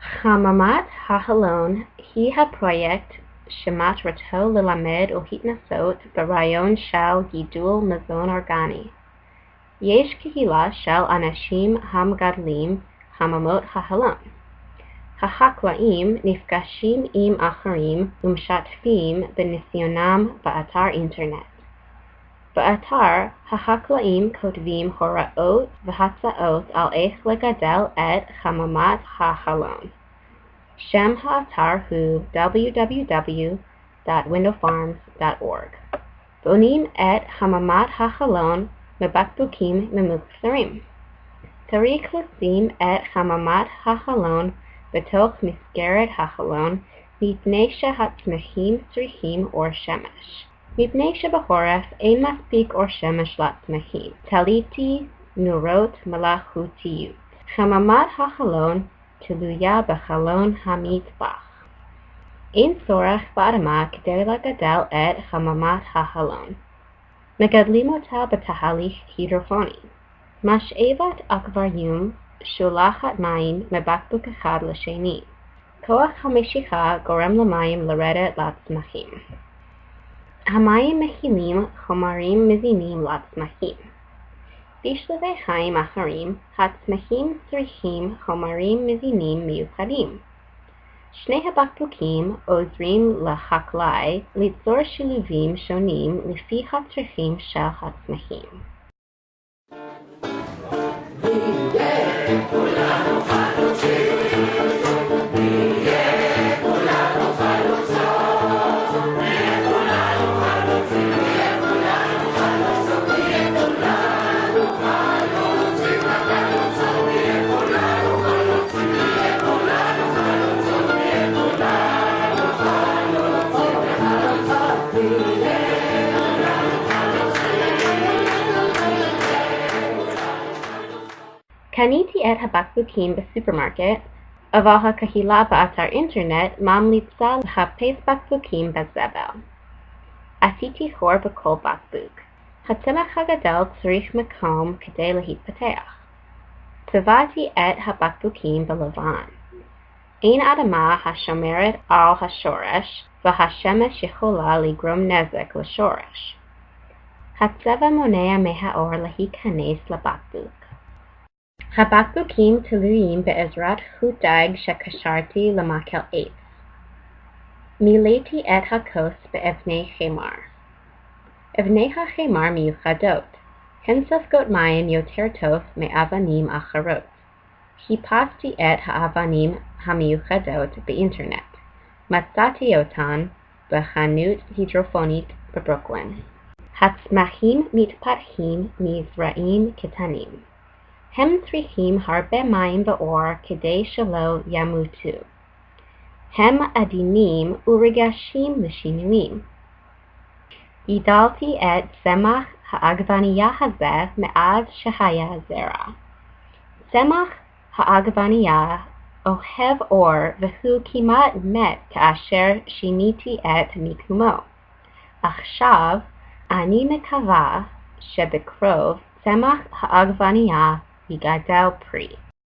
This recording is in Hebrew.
חממת החלון היא הפרויקט שמטרתו ללמד ולהתנסות ברעיון של גידול מזון אורגני. יש קהילה של אנשים המגדלים חממות החלון. החקלאים נפגשים עם אחרים ומשתפים בניסיונם באתר אינטרנט. באתר החקלאים כותבים הוראות והצעות על איך לגדל את חממת החלון. שם האתר הוא www.windowfarms.org. בונים את חממת החלון מבקבוקים ממוחזרים. צריך לשים את חממת החלון בתוך מסגרת החלון מפני שהצמחים צריכים אור שמש. מפני שבחורף אין מספיק אור שמש לצמחים. תליתי נורות מלאכותיות. חממת החלון תלויה בחלון המטבח. אין צורך באדמה כדי לגדל את חממת החלון. מגדלים אותה בתהליך הידרופוני. משאבת אקווריום שולחת מים מבקבוק אחד לשני. כוח המשיכה גורם למים לרדת לצמחים. המים מכילים חומרים מזינים לצמחים. בשלבי חיים אחרים, הצמחים צריכים חומרים מזינים מיוחדים. שני הבקבוקים עוזרים לחקלאי ליצור שילובים שונים לפי הצרכים של הצמחים. קניתי את הבקבוקים בסופרמרקט, אבל הקהילה באתר אינטרנט ממליצה לחפש בקבוקים בזבל. עשיתי חור בכל בקבוק. הצמח הגדול צריך מקום כדי להתפתח. צבעתי את הבקבוקים בלבן. אין אדמה השומרת על השורש, והשמש יכולה לגרום נזק לשורש. הצבע מונע מהאור להיכנס לבקבוק. הבקבוקים תלויים בעזרת חוט דיג שקשרתי למקל עץ. מילאתי את הכוס באבני חמר. אבני החמר מיוחדות. הן סופגות מים יותר טוב מאבנים אחרות. חיפשתי את האבנים המיוחדות באינטרנט. מצאתי אותן בחנות הידרופונית בברוקלין. הצמחים מתפתחים מזרעים קטנים. הם צריכים הרבה מים באור כדי שלא ימותו. הם עדינים ורגישים לשינויים. גידלתי את צמח העגבנייה הזה מאז שהיה זרע. צמח העגבנייה אוהב אור והוא כמעט מת כאשר שיניתי את מיקומו. עכשיו אני מקווה שבקרוב צמח העגבנייה יגדל פרי.